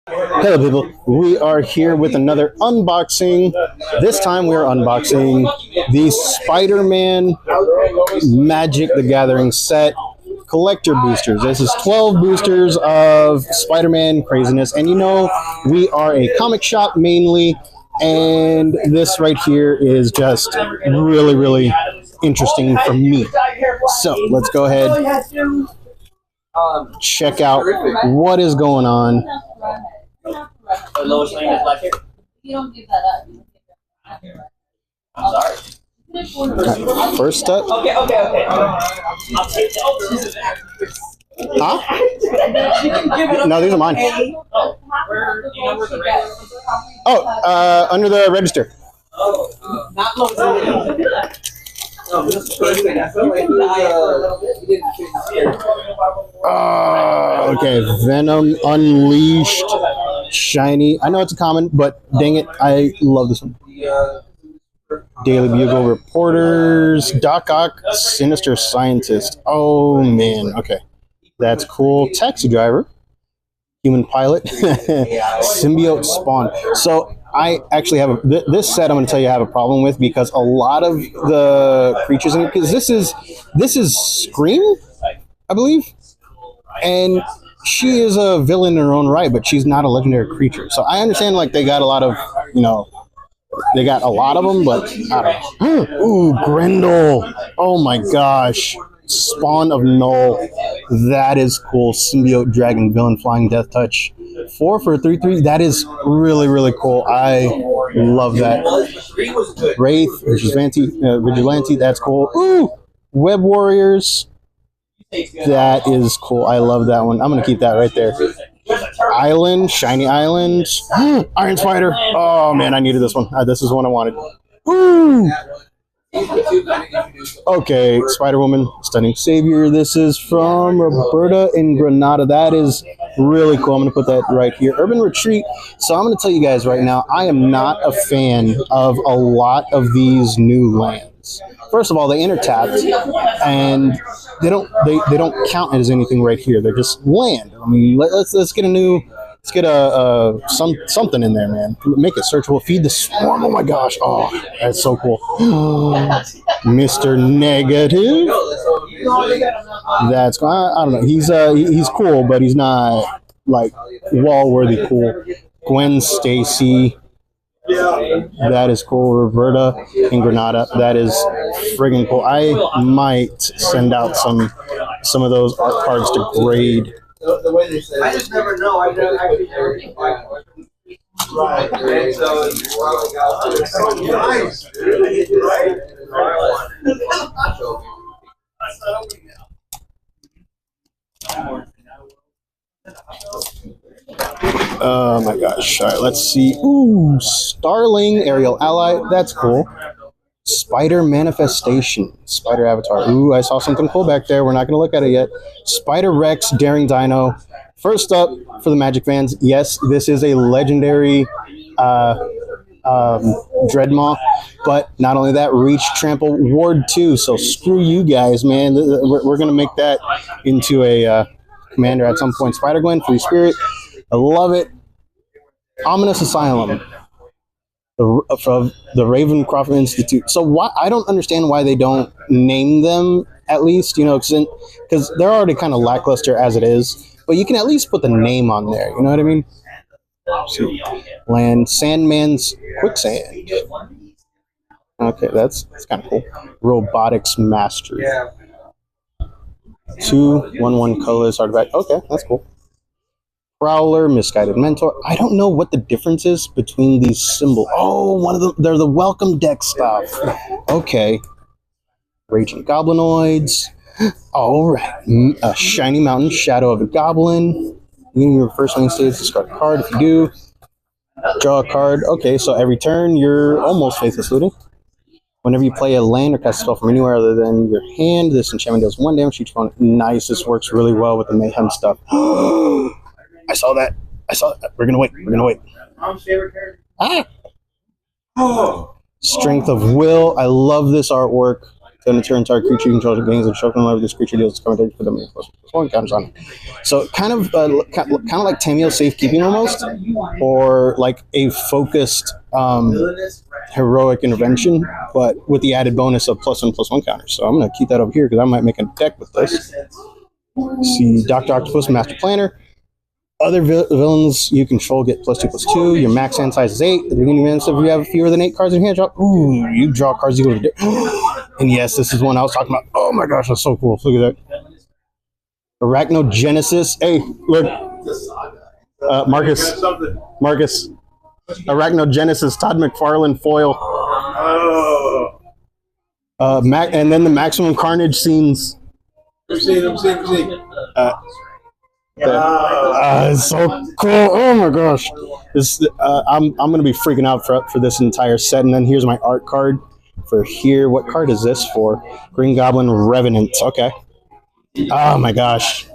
Hello, people. We are here with another unboxing. This time we are unboxing the Spider-Man Magic the Gathering set collector boosters. This is 12 boosters of Spider-Man craziness. And you know, we are a comic shop mainly. And this right here is just really, really interesting for me. So let's go ahead, check out what is going on. The lowest lane is left here. You don't give that up. I'm sorry. First up. Okay. I'll take it. Huh? No, these are mine. Oh, under the register. Not low. Okay, Venom Unleashed, shiny. I know it's a common, but dang it, I love this one. Daily Bugle Reporters, Doc Ock, Sinister Scientist. Oh man, okay, that's cool. Taxi Driver, Human Pilot, Symbiote Spawn. So I actually have this set. I'm going to tell you I have a problem with because a lot of the creatures in it. Because this is Scream, I believe, and she is a villain in her own right, but she's not a legendary creature. So I understand like they got a lot of they got a lot of them, but I don't know. Ooh, Grendel! Oh my gosh. Spawn of Null. That is cool. Symbiote Dragon Villain Flying Death Touch. 4 for a 3/3. That is really, really cool. I love that. Wraith, Vigilante. That's cool. Ooh! Web Warriors. That is cool. I love that one. I'm going to keep that right there. Island. Shiny Island. Iron Spider. Oh, man, I needed this one. This is one I wanted. Ooh! Okay, Spider-Woman, Stunning Savior. This is from Roberta in Granada. That is really cool. I'm going to put that right here. Urban Retreat. So I'm going to tell you guys right now, I am not a fan of a lot of these new lands. First of all, they intertapped, and they don't count as anything right here. They're just land. I mean, let's get a new. Let's get something in there, man. Make it searchable. Feed the swarm. Oh my gosh. Oh, that's so cool. Mr. Negative. That's I don't know. He's cool, but he's not like wall-worthy cool. Gwen Stacy. That is cool. Roberta in Granada. That is friggin' cool. I might send out some of those art cards to grade. The way they say I just never know. I never actually never think about it. Right. And so it's nice. Oh my gosh. All right, let's see. Ooh, Starling, Aerial Ally. That's cool. Spider Manifestation, Spider Avatar. Ooh, I saw something cool back there. We're not going to look at it yet. Spider Rex, Daring Dino. First up for the Magic fans, yes, this is a legendary Dreadmaw. But not only that, Reach, Trample, Ward 2. So screw you guys, man. We're going to make that into a commander at some point. Spider-Gwen, Free Spirit. I love it. Ominous Asylum. Of the Ravencroft Institute. So why I don't understand why they don't name them at least, because they're already kind of lackluster as it is. But you can at least put the name on there. You know what I mean? See. Land Sandman's Quicksand. Okay, that's kind of cool. Robotics Mastery. 2/1/1 colorless artifact. Okay, that's cool. Prowler, Misguided Mentor. I don't know what the difference is between these symbols. Oh, one of them, they're the welcome deck stuff. Okay. Raging Goblinoids. All right. A Shiny Mountain, Shadow of a Goblin. You your first main stage, discard a card. If you do, draw a card. Okay, so every turn, you're almost Faithless Looting. Whenever you play a land or cast a spell from anywhere other than your hand, this enchantment deals 1 damage to each opponent. Nice. This works really well with the Mayhem stuff. I saw that. We're gonna wait. Mom's favorite character. Ah! Strength of Will. I love this artwork. Then turn target creature you control gains and show whenever this creature deals commentary for them +1 counters on it. So kind of like Tameo safekeeping almost, or like a focused heroic intervention, but with the added bonus of +1/+1 counters. So I'm gonna keep that over here because I might make a deck with this. See, Dr. Octopus, Master Planner. Other villains you control get +2/+2. Your max hand size is 8. At the beginning of the if you have fewer than 8 cards in your hand, drop. Ooh, you draw cards equal to. And yes, this is one I was talking about. Oh my gosh, that's so cool. Look at that. Arachnogenesis. Hey, look. Marcus. Arachnogenesis, Todd McFarlane foil. And then the Maximum Carnage scenes. I'm seeing. It's so cool. Oh my gosh. This I'm gonna be freaking out for this entire set. And then here's my art card for here. What card is this for? Green Goblin Revenant. Okay. Oh my gosh.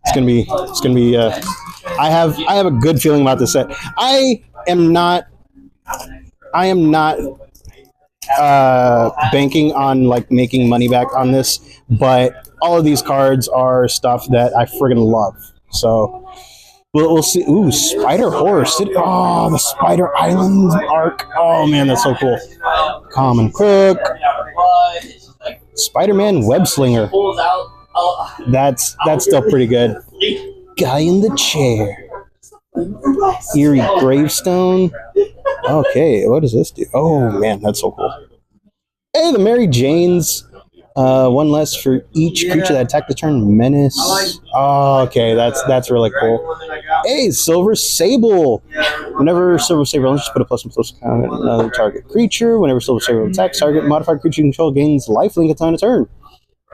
It's gonna be I have a good feeling about this set. I am not banking on like making money back on this, but all of these cards are stuff that I friggin' love. So we'll see. Ooh, Spider Horror City. Oh, the Spider Island arc. Oh man, that's so cool. Common Cook. Spider-Man Web Slinger. That's still pretty good. Guy in the Chair. Eerie Gravestone. Okay, what does this do? Oh man, that's so cool. Hey, the Mary Janes. One less for each creature that attacked the turn. Menace. Oh, okay, that's really cool. Hey, Silver Sable. Whenever Silver Sable launches, put a +1/+1 count on another target creature. Whenever Silver Sable attacks target modified creature you control gains lifelink at the end of turn.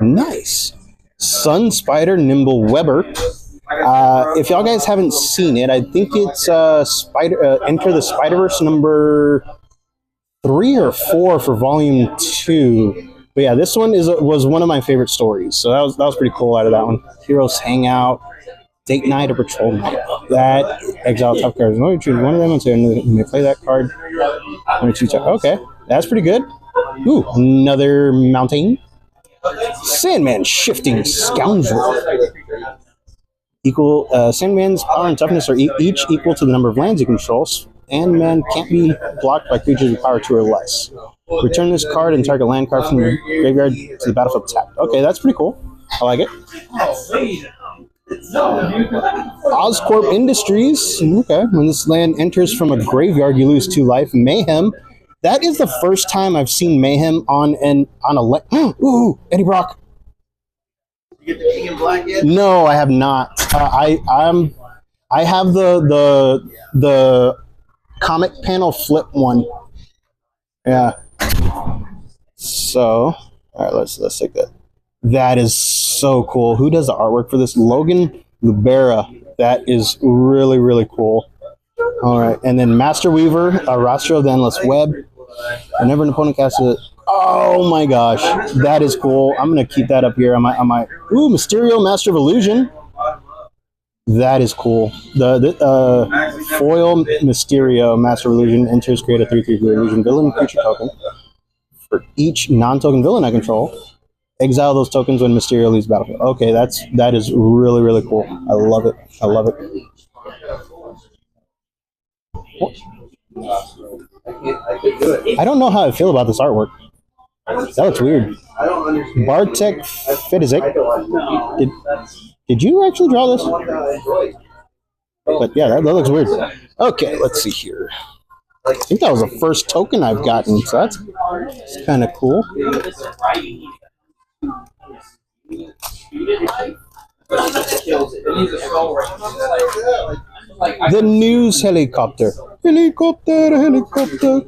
Nice. Sun Spider Nimble Webber. If y'all guys haven't seen it, I think it's Enter the Spider-Verse number 3 or 4 for volume 2. But yeah, this one was one of my favorite stories, so that was pretty cool out of that one. Heroes Hangout, Date Night, or Patrol Night. That exile top cards. You choose one of them and say you may play that card. Okay, that's pretty good. Ooh, another mountain. Sandman Shifting Scoundrel. Sandman's power and toughness are each equal to the number of lands you control. Sandman can't be blocked by creatures with power 2 or less. Return this card and target land card from your graveyard to the battlefield tapped. Okay, that's pretty cool. I like it. Oscorp Industries. Okay, when this land enters from a graveyard, you lose 2 life. Mayhem. That is the first time I've seen Mayhem on a ooh, Eddie Brock. You get the King in Black yet? No, I have not. I have the comic panel flip one. Yeah. So, all right, let's take that. That is so cool. Who does the artwork for this? Logan Lubera. That is really, really cool. All right, and then Master Weaver, Roster of the Endless Web. Whenever an opponent casts it. Oh my gosh, that is cool. I'm gonna keep that up here. I might. Ooh, Mysterio, Master of Illusion. That is cool. The foil Mysterio, Master of Illusion enters, create a 3/3 illusion villain creature token. For each non-token villain I control, exile those tokens when Mysterio leaves battlefield. Okay, that is really, really cool. I love it. I love it. I don't know how I feel about this artwork. That looks weird. Bartek Fitizik. Did you actually draw this? But yeah, that looks weird. Okay, let's see here. I think that was the first token I've gotten, so that's kind of cool. The news helicopter. Helicopter.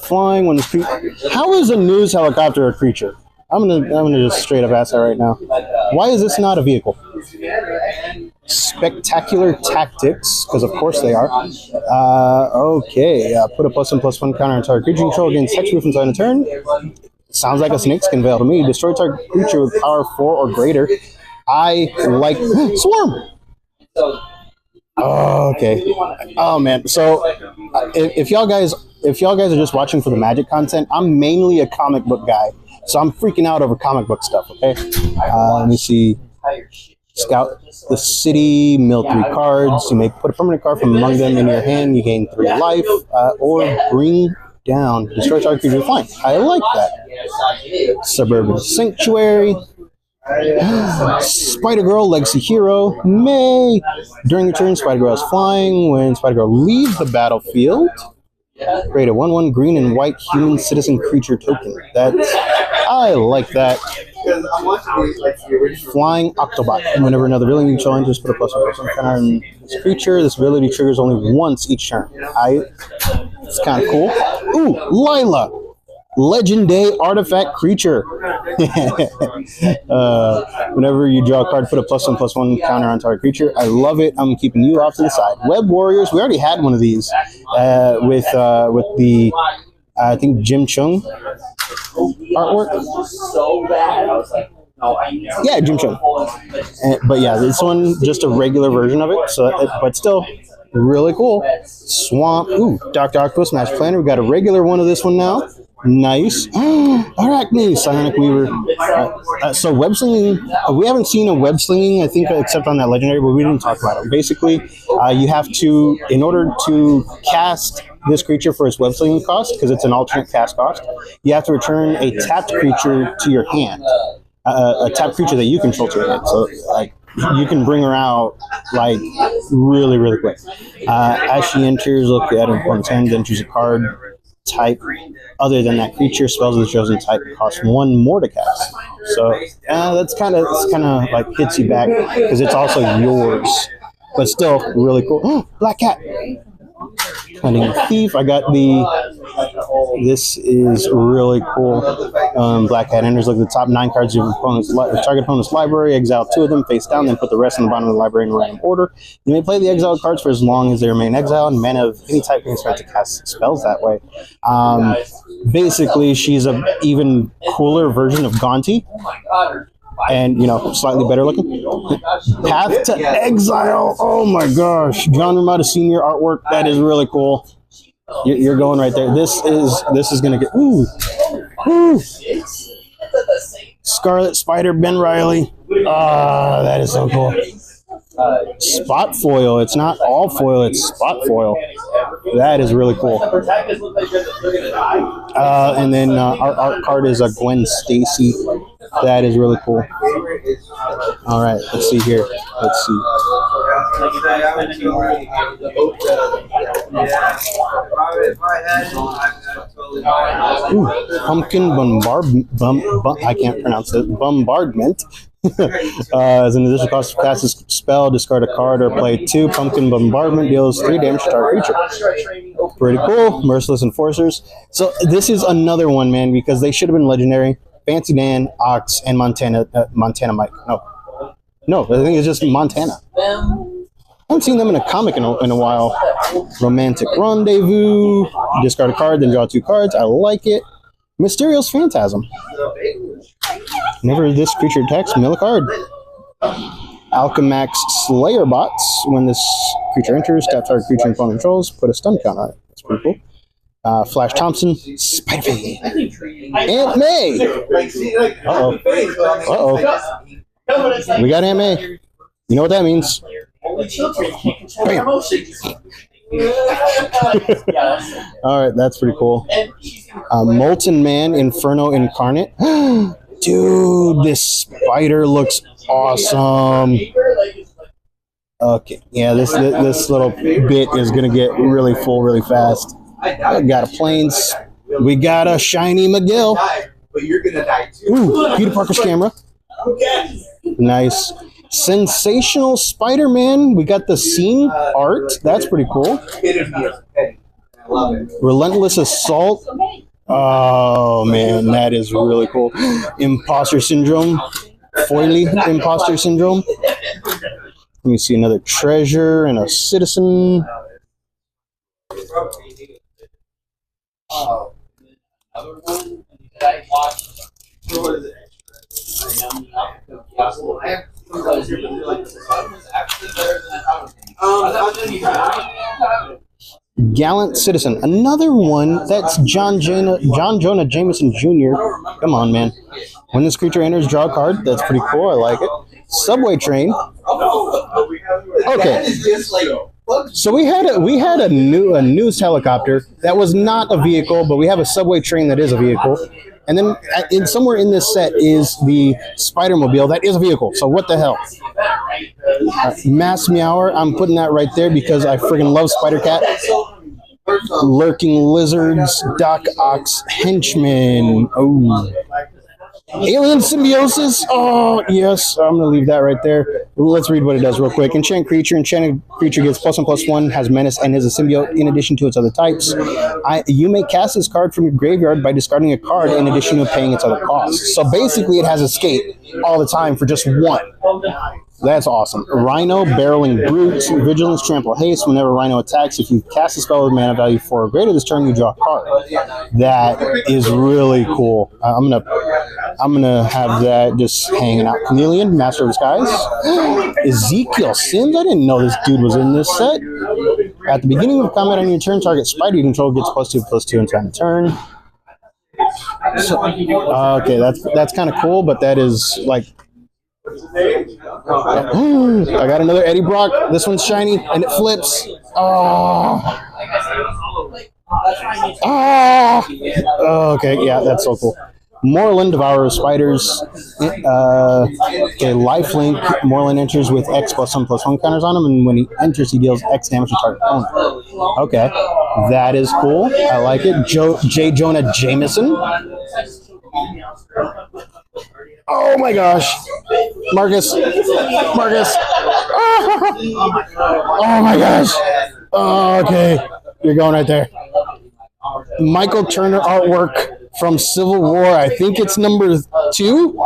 Flying when the how is a news helicopter a creature? I'm gonna just straight up ask that right now. Why is this not a vehicle? Spectacular Tactics, because of course they are. Okay, put a +1/+1 counter on target creature control against hexproof until end of turn. Sounds like a snakeskin veil to me. Destroy target creature with power 4 or greater. I like Swarm. Oh, okay. Oh man. So if y'all guys are just watching for the Magic content, I'm mainly a comic book guy. So I'm freaking out over comic book stuff, okay? Let me see. Scout the city, mill 3 cards. You may put a permanent card from among them in your hand. You gain 3 life, or bring down, destroy target creature with flying. I like that. Suburban Sanctuary. Spider-Girl, Legacy Hero. May. During the turn, Spider-Girl is flying. When Spider-Girl leaves the battlefield, create a 1/1 green and white human citizen creature token. I like that. Flying Octobot. Whenever another villain you control enters, put a +1/+1 counter on this creature. This ability triggers only once each turn. It's kind of cool. Ooh, Lila. Legendary artifact creature. Whenever you draw a card, put a +1/+1 counter on target creature. I love it. I'm keeping you off to the side. Web Warriors. We already had one of these with the I think Jim Chung artwork. Yeah, Jim Chung. But yeah, this one just a regular version of it. But still really cool. Swamp. Ooh, Dr. Octopus Match Planner. We got a regular one of this one now. Nice. Arachne, Psionic Weaver. So web slinging, we haven't seen a web slinging, I think, except on that legendary, but we didn't talk about it. Basically, you have to, in order to cast this creature for its web slinging cost, because it's an alternate cast cost, you have to return a tapped creature to your hand. A tapped creature that you control to your hand. So, like, you can bring her out, like, really, really quick. As she enters, look at her opponent's hand, then choose a card type other than that creature. Spells of the chosen type cost 1 more to cast. So that's kind of like hits you back because it's also yours, but still really cool. Black Cat. Hunting Thief. I got this is really cool. Black Cat enters, look at the top 9 cards of your target opponent's library, exile 2 of them face down, then put the rest in the bottom of the library in random order. You may play the exiled cards for as long as they remain exiled, and mana of any type can start to cast spells that way. Basically, she's an even cooler version of Gonti. And, slightly better looking. Path to Exile. Oh my gosh. John Ramada Sr. artwork. That is really cool. You're going right there. This is going to get... Ooh. Scarlet Spider, Ben Riley. That is so cool. Spot foil. It's not all foil, it's spot foil. That is really cool. And then our art card is a Gwen Stacy. That is really cool. All right, let's see here. Let's see. Ooh, Pumpkin I can't pronounce it. Bombardment. As an additional cost to cast a spell, discard a card or play 2. Pumpkin Bombardment deals 3 damage to target creature. Pretty cool. Merciless Enforcers. So this is another one, man, because they should have been legendary. Fancy Dan, Ox, and Montana Mike. No, I think it's just Montana. I haven't seen them in a comic in a while. Romantic Rendezvous. Discard a card, then draw 2 cards. I like it. Mysterio's Phantasm. Whenever this creature attacks, mill a card. Alchemax Slayer Bots. When this creature enters, tap target creature and opponent controls, put a stun count on it. That's pretty cool. Flash Thompson, Spider-Man, Aunt May. Uh-oh. We got Aunt May. You know what that means. Bam. All right, that's pretty cool. Molten Man, Inferno Incarnate. Dude, this spider looks awesome. Okay, yeah, this little bit is gonna get really full really fast. I got a Plains. We got a shiny McGill. But you're gonna die too. Ooh, Peter Parker's camera. Nice. Sensational Spider-Man. We got the scene art. That's pretty cool. I love it. Relentless Assault. Oh, man, that is really cool. Imposter Syndrome. Foily Imposter Syndrome. Let me see another treasure and a citizen. Another one that I watched. Gallant Citizen. Another one that's John Jonah Jameson Jr. Come on, man. When this creature enters, draw a card. That's pretty cool. I like it. Subway Train. Okay. So we had a news helicopter that was not a vehicle, but we have a subway train that is a vehicle. And then somewhere in this set is the Spider-Mobile that is a vehicle. So what the hell? Mass Meower, I'm putting that right there because I friggin' love Spider-Cat. Lurking Lizards, Doc Ox, Henchman. Oh. Alien Symbiosis. Oh, yes. I'm going to leave that right there. Let's read what it does real quick. Enchanted creature. Enchanted creature gets +1/+1, has menace, and is a symbiote in addition to its other types. You may cast this card from your graveyard by discarding a card in addition to paying its other costs. So basically, it has escape all the time for just one. That's awesome. Rhino, Barreling Brute, Vigilance, Trample, Haste. Whenever Rhino attacks, if you cast a spell with mana value 4 or greater this turn, you draw a card. That is really cool. I'm gonna have that just hanging out. Chameleon, Master of Disguise. Ezekiel Sims. I didn't know this dude was in this set. At the beginning of combat on your turn, target spider you control gets +2/+2 until end of turn. So, okay, that's kind of cool, but that is like. I got another Eddie Brock. This one's shiny and it flips. Oh. Oh. Okay, yeah, that's so cool. Moreland, Devourer of Spiders. Okay, Lifelink. Moreland enters with X +1/+1 counters on him, and when he enters, he deals X damage to target opponent. Okay, that is cool. I like it. J. Jonah Jameson. Oh my gosh. Marcus. Oh my gosh. Oh, okay. You're going right there. Michael Turner artwork from Civil War. I think it's number 2.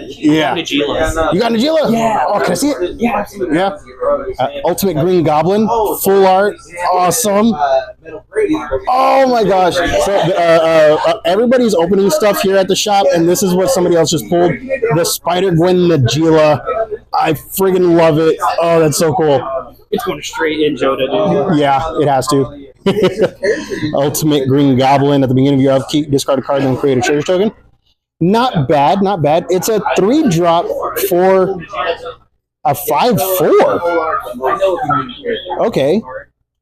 Yeah. You got Najila? Yeah. Oh, can I see it? Yeah. Ultimate Green Goblin. Full art. Awesome. Oh my gosh. So everybody's opening stuff here at the shop, and this is what somebody else just pulled. The Spider-Gwen Najila. I friggin' love it. Oh, that's so cool. It's going straight in Joda, dude. Yeah, it has to. Ultimate Green Goblin. At the beginning of your upkeep, discard a card and create a treasure token. Not bad, not bad. It's a 3-drop for a 5/4. Okay,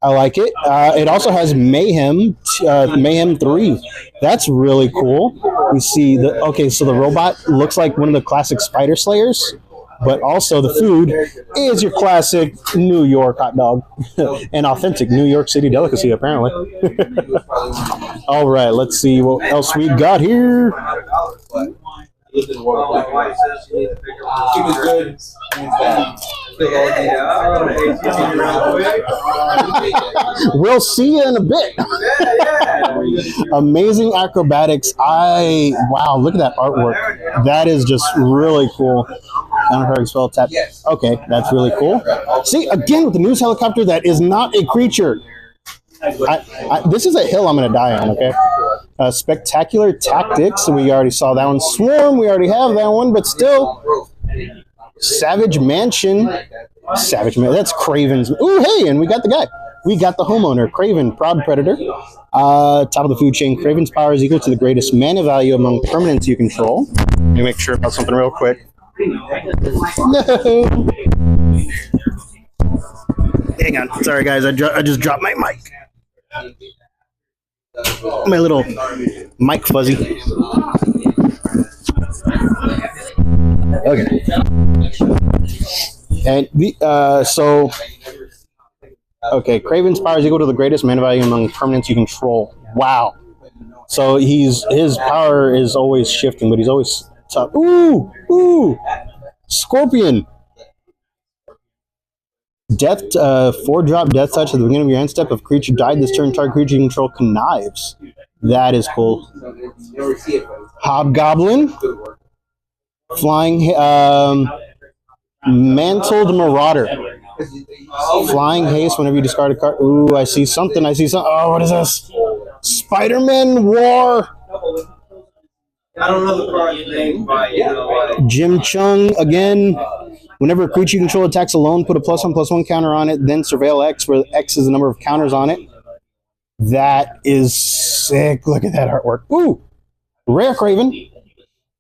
I like it. It also has Mayhem 3. That's really cool. We see so the robot looks like one of the classic Spider Slayers, but also the food is your classic New York hot dog, an authentic New York City delicacy, apparently. All right, let's see what else we got here. We'll see you in a bit. Amazing acrobatics. Wow, look at that artwork. That is just really cool. Counter spell tap. Okay, that's really cool. See, again with the news helicopter, that is not a creature. This is a hill I'm going to die on, okay? Spectacular Tactics, we already saw that one. Swarm, we already have that one, but still. Savage Mansion. That's Craven's. Ooh, hey, and we got the guy. We got the homeowner, Craven, Proud Predator. Top of the food chain, Craven's power is equal to the greatest mana value among permanents you control. Let me make sure about something real quick. No. Hang on. Sorry, guys. I just dropped my mic. My little mic fuzzy. Okay. And okay, Craven's power is equal to the greatest mana value among permanents you control. Wow. So his power is always shifting, but he's always top. Ooh! Scorpion. Death, 4-drop Death Touch at the beginning of your end step. If creature died this turn, target creature you control connives. That is cool. Hobgoblin. Flying, Mantled Marauder. Flying Haste whenever you discard a card. Ooh, I see something. Oh, what is this? Spider-Man War. I don't know the card's name, but Jim Chung again. Whenever a creature you control attacks alone, put a +1/+1 counter on it, then surveil X, where X is the number of counters on it. That is sick. Look at that artwork. Ooh! Rare Craven.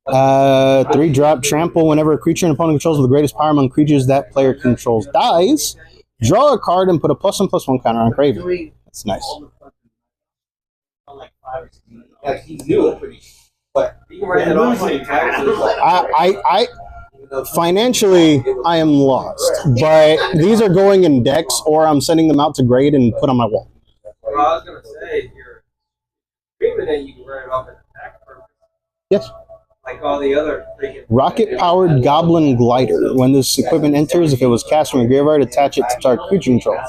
3-drop trample. Whenever a creature an opponent controls with the greatest power among creatures that player controls dies, draw a card and put a +1/+1 counter on Craven. That's nice. Like he knew it, but he ran it off like taxes. I financially I am lost, but these are going in decks, or I'm sending them out to grade and put on my wall. Well, I was gonna say, if you're screaming it, you can run it off as a tax purpose. Yes. Like all the other freaking Rocket-powered Goblin Glider. When this equipment enters, if it was cast from a graveyard, attach it to target creature control.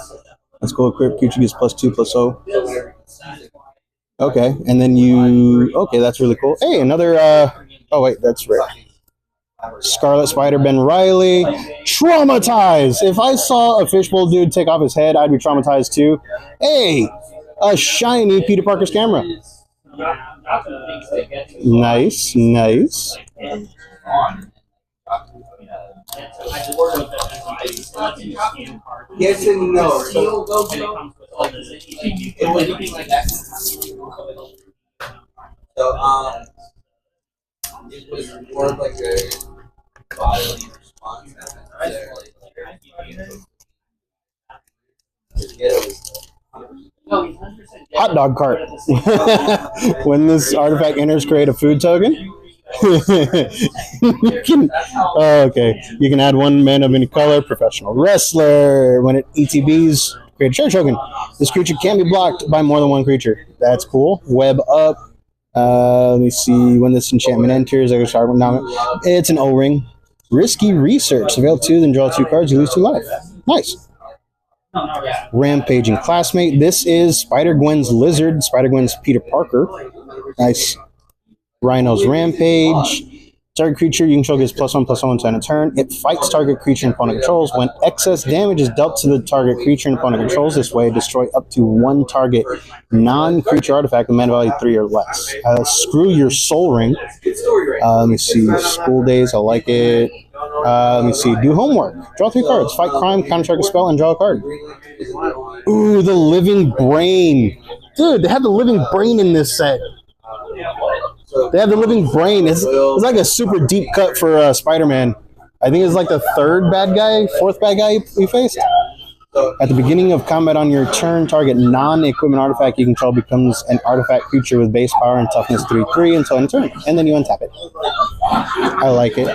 Let's go. Equip creature gets +2/+0. Okay, and then you. Okay, that's really cool. Hey, another. Oh wait, that's rare. Scarlet Spider Ben Riley. Traumatized. If I saw a fishbowl dude take off his head, I'd be traumatized too. Hey, a shiny Peter Parker's camera. Nice, nice. yes and no. So it was more of like a bodily response. Hot dog cart. When this artifact enters, create a food token. You can, okay. You can add 1 mana of any color. Professional wrestler. When it ETBs, create a charge token. This creature can't be blocked by more than 1 creature. That's cool. Web up. Let me see. When this enchantment enters, it's an O-ring. Risky research. Avail 2, then draw 2 cards. You lose 2 life. Nice. Rampaging classmate. This is Spider-Gwen's Lizard. Spider-Gwen's Peter Parker. Nice. Rhino's Rampage. Target creature you control gets +1/+1 to end a turn. It fights target creature and opponent controls. When excess damage is dealt to the target creature and opponent controls this way, destroy up to 1 target non-creature artifact with mana value 3 or less. Screw your Soul Ring. Let me see. School Days. I like it. Let me see. Do homework. Draw 3 cards. Fight crime, counter-target spell, and draw a card. Ooh, the Living Brain. Dude, they have the Living Brain in this set. They have the Living Brain. It's like a super deep cut for Spider-Man. I think it's like the 3rd bad guy, 4th bad guy we faced. At the beginning of combat on your turn, target non-equipment artifact you control becomes an artifact creature with base power and toughness 3/3 until end turn, and then you untap it. I like it.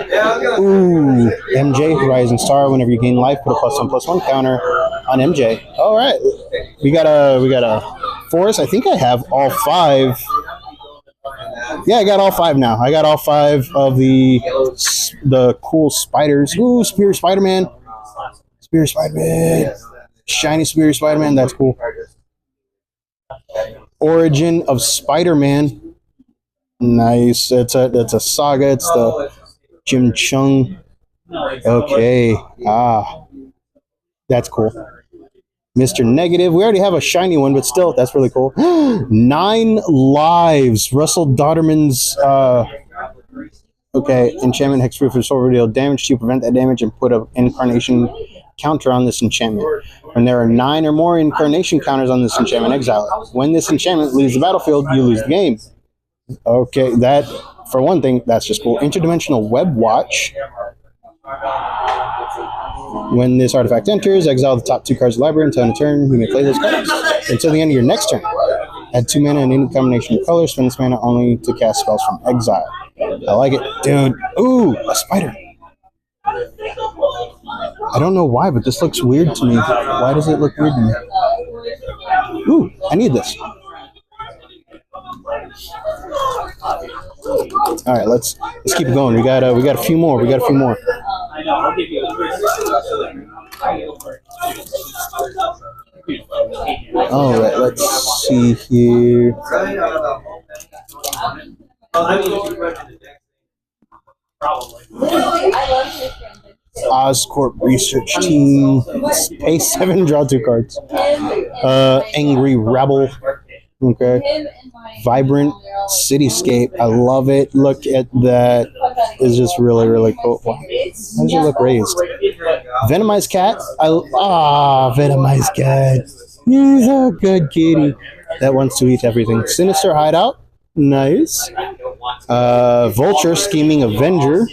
Ooh, MJ, Rising Star. Whenever you gain life, put a +1/+1 counter on MJ. All right, we got a forest. I think I have all 5. Yeah, I got all 5 now. I got all 5 of the cool spiders. Ooh, Spear Spider-Man. Spear Spider-Man. Shiny Spear Spider-Man. That's cool. Origin of Spider-Man. Nice. That's a saga. It's the Jim Chung. Okay. That's cool. Mr. Negative. We already have a shiny one, but still, that's really cool. 9 lives. Russell Dodderman's okay. Enchantment hexproof or sword deal damage to prevent that damage and put an incarnation counter on this enchantment. When there are 9 or more incarnation counters on this enchantment, exile it. When this enchantment leaves the battlefield, you lose the game. Okay, that for one thing, that's just cool. Interdimensional Web Watch. When this artifact enters, exile the top 2 cards of the library until end of turn. You may play those cards until the end of your next turn. Add 2 mana and any combination of colors. Spend this mana only to cast spells from exile. I like it, dude. Ooh, a spider. I don't know why, but this looks weird to me. Why does it look weird to me? Ooh, I need this. All right, let's keep it going. We got a few more. We got a few more. All right, let's see here. Oscorp Research Team. Pay 7, draw 2 cards. Angry Rebel. Okay. Vibrant cityscape. I love it. Look at that. It's just really, really cool. Wow. How does it look raised? Venomized cat. Venomized cat. He's a good kitty that wants to eat everything. Sinister hideout. Nice. Vulture, scheming Avenger.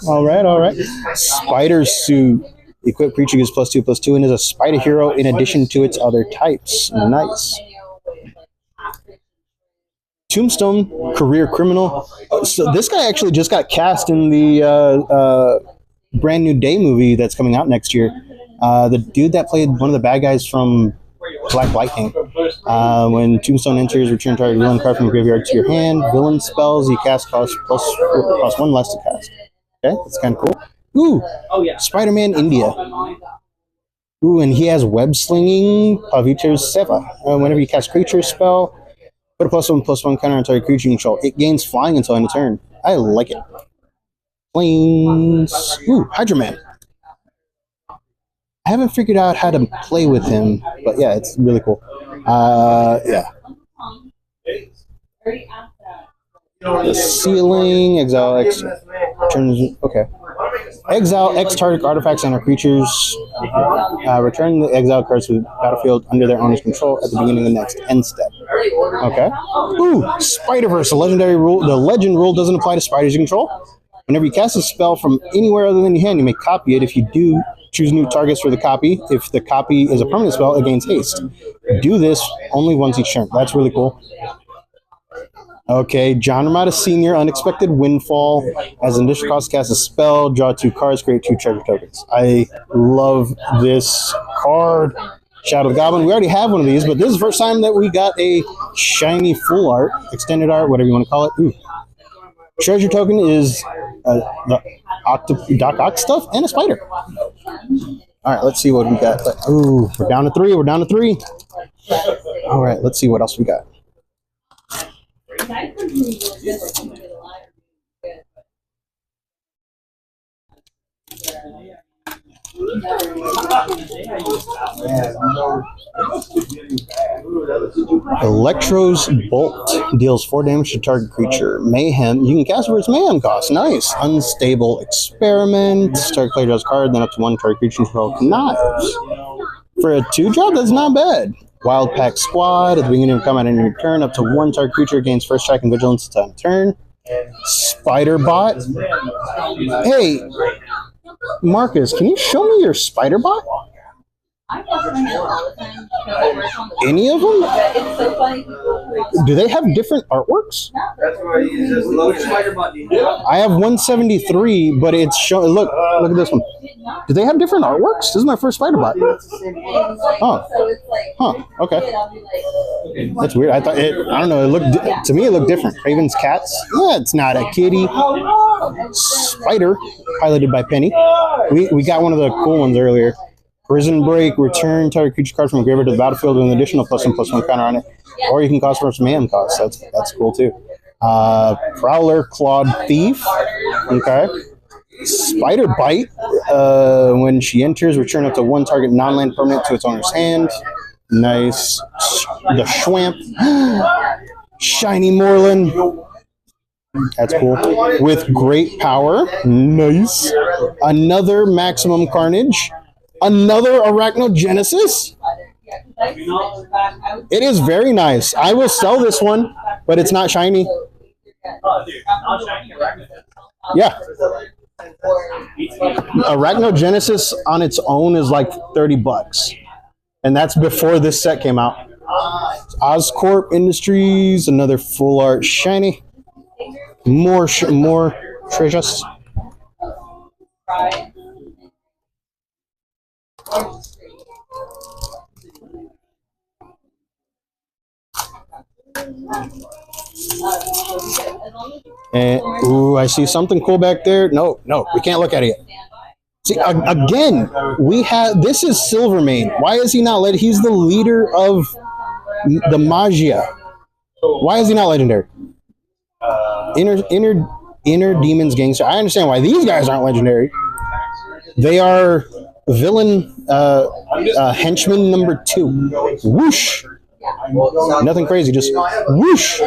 All right, all right. Spider suit. Equipped creature gets +2/+2 and is a spider hero in addition to its other types. Nice. Tombstone, career criminal. So this guy actually just got cast in the Brand New Day movie that's coming out next year. The dude that played one of the bad guys from Black Lightning. When Tombstone enters, return target villain card from your graveyard to your hand. Villain spells you cast cost +1 less to cast. Okay, that's kind of cool. Ooh, Spider-Man India. Ooh, and he has web slinging Paviter Seva. Whenever you cast creature spell, put a +1/+1 counter on target creature you control. It gains flying until end of turn. I like it. Planes. Ooh, Hydra Man. I haven't figured out how to play with him, but yeah, it's really cool. Yeah. The ceiling, exile X turns. Okay. Exile X target artifacts and our creatures. Return the exile cards to the battlefield under their owner's control at the beginning of the next end step. Okay. Ooh, Spider-Verse, a legendary rule. The legend rule doesn't apply to spiders you control. Whenever you cast a spell from anywhere other than your hand, you may copy it. If you do, choose new targets for the copy. If the copy is a permanent spell, it gains haste. Do this only once each turn. That's really cool. Okay, John Ramada Sr., Unexpected Windfall. As an initial cost, cast a spell, draw 2 cards, create 2 treasure tokens. I love this card. Shadow of the Goblin. We already have one of these, but this is the first time that we got a shiny full art, extended art, whatever you want to call it. Ooh. Treasure token is the Doc Ock stuff and a spider. All right, let's see what we got. Ooh, we're down to 3. We're down to 3. All right, let's see what else we got. Electro's Bolt deals 4 damage to target creature. Mayhem. You can cast for its mayhem cost. Nice. Unstable Experiment. Target player draws a card, then up to 1 target creature control. Nice. For a 2-drop, that's not bad. Wild Pack Squad. At the beginning of combat in your turn, up to 1 target creature gains first strike and vigilance until end of turn. Spider Bot. Hey, Marcus, can you show me your Spider Bot? Any of them? Do they have different artworks? I have 173, but it's showing. Look at this one. Do they have different artworks? This is my first Spider Bot. Oh, huh. Okay, that's weird. I thought it. I don't know. It looked to me. It looked different. Raven's Cats. Yeah, it's not a kitty. Spider, piloted by Penny. We got one of the cool ones earlier. Prison Break, return target creature card from a graveyard to the battlefield with an additional +1/+1 counter on it. Or you can cost for some mayhem cost. That's cool too. Prowler, Clawed Thief. Okay. Spider Bite. When she enters, return up to 1 target non-land permanent to its owner's hand. Nice. The Schwamp. Shiny Moreland. That's cool. With great power. Nice. Another Maximum Carnage. Another Arachnogenesis? It is very nice. I will sell this one, but it's not shiny. Yeah. Arachnogenesis on its own is like $30. And that's before this set came out. Oscorp Industries, another full art shiny. More treasures. And ooh, I see something cool back there. No, we can't look at it yet. See, again, we have this is Silvermane. Why is he not legendary? He's the leader of the Magia. Why is he not legendary? Inner Demons Gangster. I understand why these guys aren't legendary. They are villain henchman number 2. Whoosh. Nothing crazy, just whoosh.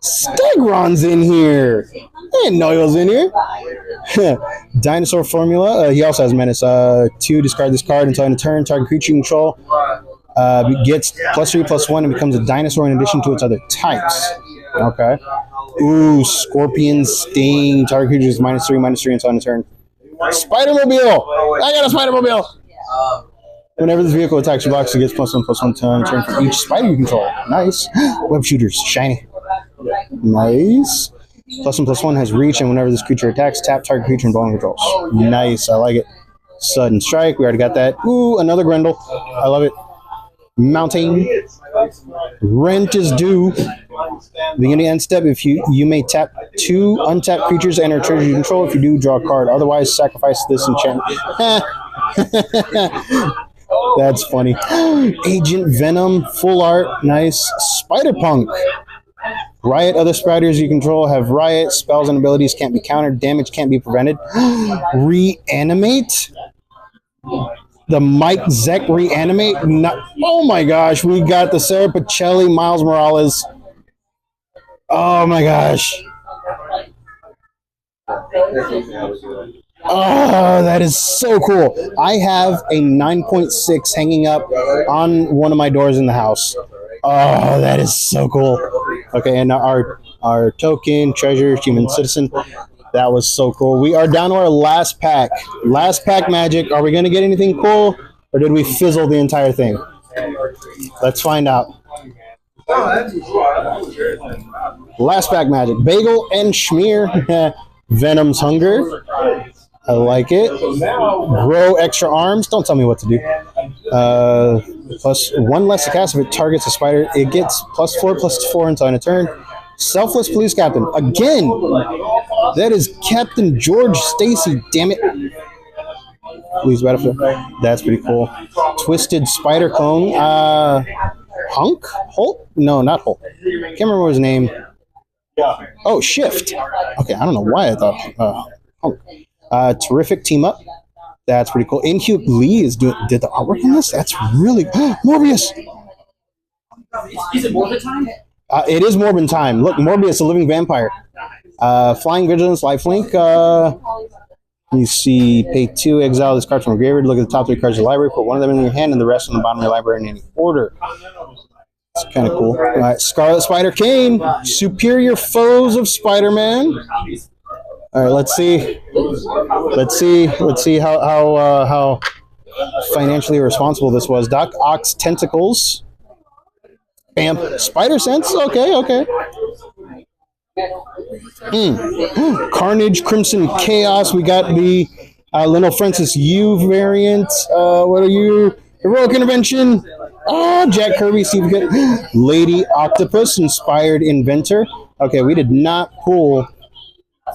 Stegron's in here. I didn't know he was in here. Dinosaur formula. He also has menace. 2, discard this card until end of turn. Target creature you control gets +3/+1 and becomes a dinosaur in addition to its other types. Okay. Ooh, Scorpion Sting. Target creature is -3/-3 until end of turn. Spider-Mobile. I got a Spider-Mobile. Whenever this vehicle attacks your box, it gets +1/+1 until end of turn for each spider you control. Nice. Web shooters. Shiny. Nice. +1/+1 has reach, and whenever this creature attacks, tap target creature and bone controls. Nice, I like it. Sudden strike, we already got that. Ooh, another Grendel. I love it. Mountain. Rent is due. Beginning end step, if you may tap 2 untapped creatures and or treasure you control. If you do, draw a card. Otherwise, sacrifice this enchantment. That's funny. Agent Venom, full art, nice. Spider-Punk. Riot, other spiders you control have riot. Spells and abilities can't be countered. Damage can't be prevented. Reanimate? The Mike Zeck Reanimate? No, oh my gosh, we got the Sarah Pacelli, Miles Morales. Oh my gosh. Oh, that is so cool. I have a 9.6 hanging up on one of my doors in the house. Oh, that is so cool. Okay, and our token, treasure, human citizen. That was so cool. We are down to our last pack. Last pack magic. Are we going to get anything cool, or did we fizzle the entire thing? Let's find out. Last pack magic. Bagel and Schmear. Venom's Hunger. I like it. Grow extra arms. Don't tell me what to do. +1 less to cast if it targets a spider. It gets +4/+4 until end of turn. Selfless Police Captain. Again, that is Captain George Stacy. Damn it. Please battlefield. That's pretty cool. Twisted Spider Clone. Hunk? Holt? No, not Holt. Can't remember his name. Oh, Shift. Okay, I don't know why I thought Hunk. Terrific team up. That's pretty cool. Incube Lee did the artwork on this. That's really Morbius. Is it Morbid time? It is Morbid time. Look, Morbius, a living vampire. Flying Vigilance, Lifelink. You see, pay 2, exile this card from a graveyard. Look at the top 3 cards of the library. Put one of them in your hand and the rest on the bottom of your library in any order. It's kind of cool. All right, Scarlet Spider Kane. Superior foes of Spider-Man. All right, let's see. Let's see how financially responsible this was. Doc Ock's Tentacles. Bam. Spider Sense. Okay. Carnage, Crimson Chaos. We got the Lionel Francis U variant. What are you? Heroic Intervention. Jack Kirby. See if we get Lady Octopus, Inspired Inventor. Okay, we did not pull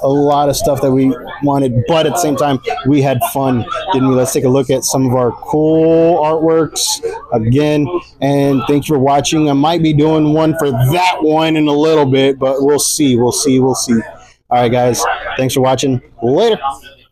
a lot of stuff that we wanted, but at the same time, we had fun, didn't we? Let's take a look at some of our cool artworks again, and thanks for watching. I might be doing one for that one in a little bit, but we'll see. All right, guys, thanks for watching. Later.